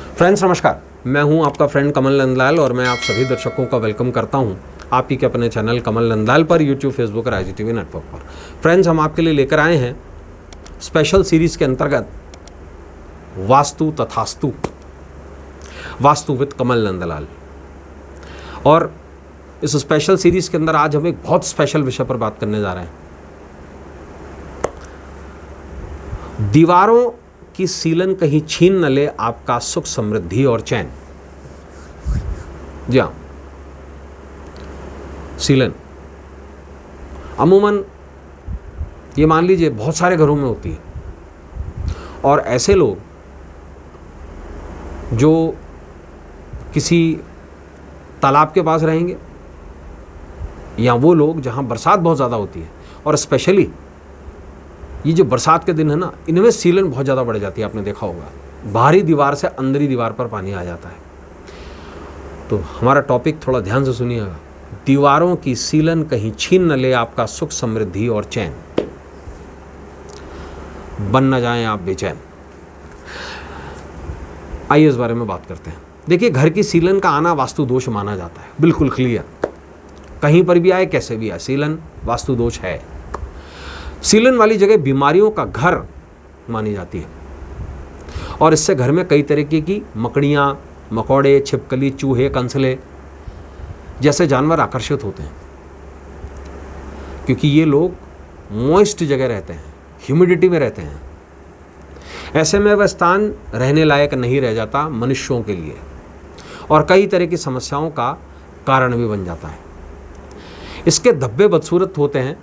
Friends नमस्कार, मैं हूं आपका फ्रेंड कमल नंदलाल और मैं आप सभी दर्शकों का वेलकम करता हूं आप ही के अपने चैनल कमल नंदलाल पर यूट्यूब, फेसबुक और IGTV नेटवर्क पर। फ्रेंड्स, हम आपके लिए लेकर आए हैं स्पेशल सीरीज़ के अंतर्गत वास्तु तथास्तु, वास्तु विद कमल नंदलाल। और इस स्पेशल सीरीज़ के अंदर आज हम एक बहुत स्पेशल विषय पर बात करने जा रहे हैं। दीवारों की सीलन कहीं छीन न ले आपका सुख, समृद्धि और चैन। जी हाँ, सीलन अमूमन ये मान लीजिए बहुत सारे घरों में होती है। और ऐसे लोग जो किसी तालाब के पास रहेंगे या वो लोग जहाँ बरसात बहुत ज़्यादा होती है, और स्पेशली ये जो बरसात के दिन है ना, इनमें सीलन बहुत ज़्यादा बढ़ जाती है। आपने देखा होगा, बाहरी दीवार से अंदरी दीवार पर पानी आ जाता है। तो हमारा टॉपिक थोड़ा ध्यान से सुनिएगा। दीवारों की सीलन कहीं छीन न ले आपका सुख, समृद्धि और चैन, बन न जाएं आप बेचैन। आइए इस बारे में बात करते हैं। देखिए, घर की सीलन का आना वास्तु दोष माना जाता है, बिल्कुल क्लियर। कहीं पर भी आए, कैसे भी आए, सीलन वास्तु दोष है। सीलन वाली जगह बीमारियों का घर मानी जाती है और इससे घर में कई तरीके की मकड़ियाँ, मकोड़े, छिपकली, चूहे, कंसले जैसे जानवर आकर्षित होते हैं, क्योंकि ये लोग मॉइस्ट जगह रहते हैं, ह्यूमिडिटी में रहते हैं। ऐसे में वह स्थान रहने लायक नहीं रह जाता मनुष्यों के लिए और कई तरह की समस्याओं का कारण भी बन जाता है। इसके धब्बे बदसूरत होते हैं,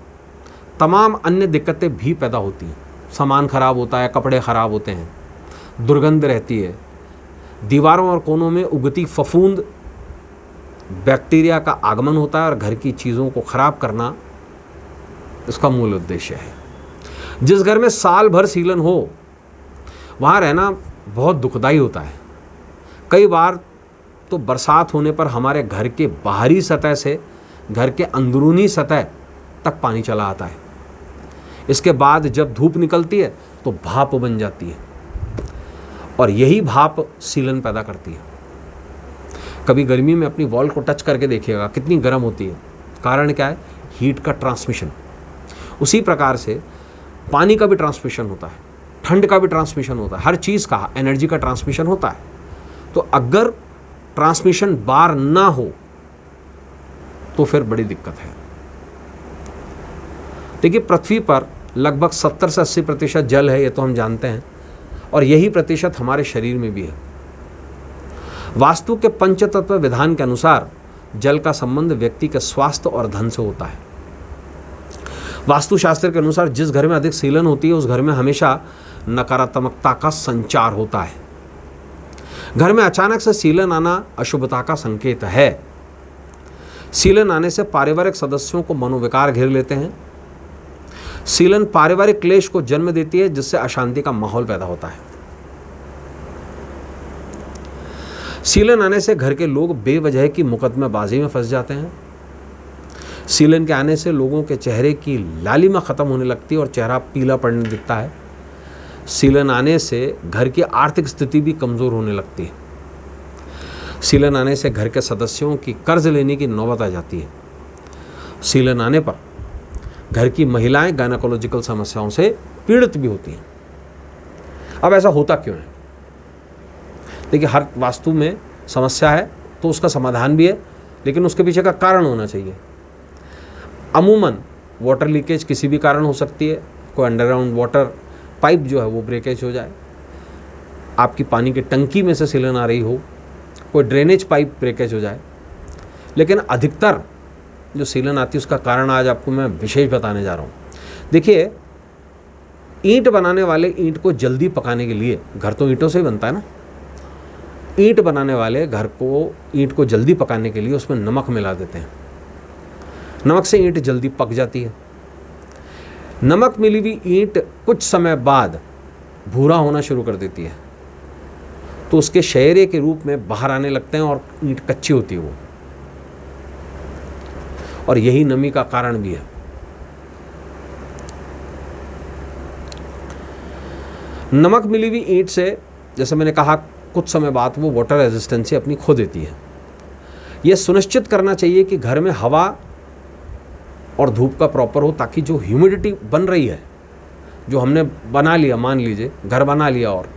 तमाम अन्य दिक्कतें भी पैदा होती हैं। सामान खराब होता है, कपड़े खराब होते हैं, दुर्गंध रहती है, दीवारों और कोनों में उगती फफूंद, बैक्टीरिया का आगमन होता है और घर की चीज़ों को खराब करना इसका मूल उद्देश्य है। जिस घर में साल भर सीलन हो वहाँ रहना बहुत दुखदाई होता है। कई बार तो बरसात होने पर हमारे घर के बाहरी सतह से घर के अंदरूनी सतह तक पानी चला आता है। इसके बाद जब धूप निकलती है तो भाप बन जाती है और यही भाप सीलन पैदा करती है। कभी गर्मी में अपनी वॉल को टच करके देखिएगा कितनी गर्म होती है। कारण क्या है? हीट का ट्रांसमिशन। उसी प्रकार से पानी का भी ट्रांसमिशन होता है, ठंड का भी ट्रांसमिशन होता है, हर चीज़ का एनर्जी का ट्रांसमिशन होता है। तो अगर ट्रांसमिशन बार ना हो तो फिर बड़ी दिक्कत है। देखिए, पृथ्वी पर लगभग 70 से 80% जल है, ये तो हम जानते हैं, और यही प्रतिशत हमारे शरीर में भी है। वास्तु के पंचतत्व विधान के अनुसार जल का संबंध व्यक्ति के स्वास्थ्य और धन से होता है। वास्तुशास्त्र के अनुसार जिस घर में अधिक सीलन होती है उस घर में हमेशा नकारात्मकता का संचार होता है। घर में अचानक से सीलन आना अशुभता का संकेत है। सीलन आने से पारिवारिक सदस्यों को मनोविकार घेर लेते हैं। सीलन पारिवारिक क्लेश को जन्म देती है, जिससे अशांति का माहौल पैदा होता है। सीलन आने से घर के लोग बेवजह की मुकदमेबाजी में फंस जाते हैं। सीलन के आने से लोगों के चेहरे की लालिमा खत्म होने लगती है और चेहरा पीला पड़ने दिखता है। सीलन आने से घर की आर्थिक स्थिति भी कमजोर होने लगती है। सीलन आने से घर के सदस्यों की कर्ज लेने की नौबत आ जाती है। सीलन आने पर घर की महिलाएं गायनेकोलॉजिकल समस्याओं से पीड़ित भी होती हैं। अब ऐसा होता क्यों है? देखिए, हर वास्तु में समस्या है तो उसका समाधान भी है, लेकिन उसके पीछे का कारण होना चाहिए। अमूमन वाटर लीकेज किसी भी कारण हो सकती है। कोई अंडरग्राउंड वाटर पाइप जो है वो ब्रेकेज हो जाए, आपकी पानी की टंकी में से सीलन आ रही हो, कोई ड्रेनेज पाइप ब्रेकेज हो जाए। लेकिन अधिकतर जो सीलन आती है उसका कारण आज आपको मैं विशेष बताने जा रहा हूँ। देखिए, ईंट बनाने वाले ईंट को जल्दी पकाने के लिए, घर तो ईंटों से ही बनता है ना, ईंट बनाने वाले घर को ईंट को जल्दी पकाने के लिए उसमें नमक मिला देते हैं। नमक से ईंट जल्दी पक जाती है। नमक मिली हुई ईंट कुछ समय बाद भूरा होना शुरू कर देती है, तो उसके शहरे के रूप में बाहर आने लगते हैं और ईंट कच्ची होती है वो, और यही नमी का कारण भी है। नमक मिली हुई ईंट से, जैसे मैंने कहा, कुछ समय बाद वो वाटर रेजिस्टेंसी अपनी खो देती है। ये सुनिश्चित करना चाहिए कि घर में हवा और धूप का प्रॉपर हो, ताकि जो ह्यूमिडिटी बन रही है, जो हमने बना लिया, मान लीजिए घर बना लिया और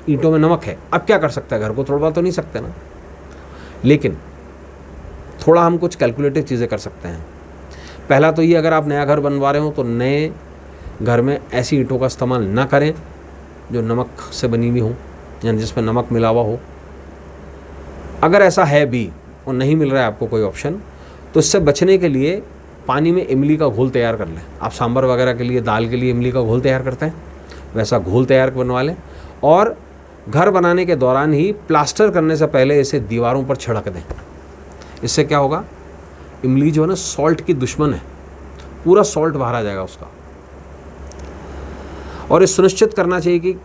ईंटों में नमक है, अब क्या कर सकता है, घर को तोड़वा तो नहीं सकते ना, लेकिन थोड़ा हम कुछ कैलकुलेटिव चीज़ें कर सकते हैं। पहला तो ये, अगर आप नया घर बनवा रहे हो तो नए घर में ऐसी ईंटों का इस्तेमाल ना करें जो नमक से बनी हुई हो, यानी जिसमें नमक मिला हुआ हो। अगर ऐसा है भी और नहीं मिल रहा है आपको कोई ऑप्शन, तो इससे बचने के लिए पानी में इमली का घोल तैयार कर लें। आप सांभर वगैरह के लिए, दाल के लिए इमली का घोल तैयार करते हैं, वैसा घोल तैयार बनवा लें और घर बनाने के दौरान ही प्लास्टर करने से पहले इसे दीवारों पर छिड़क दें। इससे क्या होगा, इमली जो है ना सॉल्ट की दुश्मन है, पूरा सॉल्ट बाहर आ जाएगा उसका। और ये सुनिश्चित करना चाहिए कि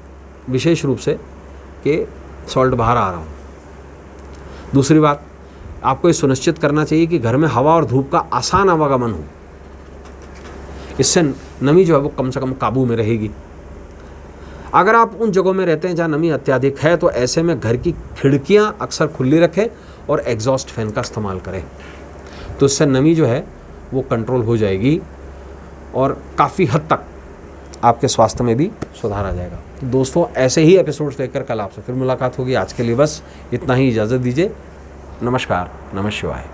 विशेष रूप से कि सॉल्ट बाहर आ रहा हो। दूसरी बात, आपको ये सुनिश्चित करना चाहिए कि घर में हवा और धूप का आसान आवागमन हो। इससे नमी जो है वो कम से कम काबू में रहेगी। अगर आप उन जगहों में रहते हैं जहाँ नमी अत्यधिक है, तो ऐसे में घर की खिड़कियाँ अक्सर खुली रखें और एग्जॉस्ट फैन का इस्तेमाल करें, तो इससे नमी जो है वो कंट्रोल हो जाएगी और काफ़ी हद तक आपके स्वास्थ्य में भी सुधार आ जाएगा। तो दोस्तों, ऐसे ही एपिसोड्स लेकर कल आपसे फिर मुलाकात होगी। आज के लिए बस इतना ही, इजाज़त दीजिए। नमस्कार, नमः शिवाय।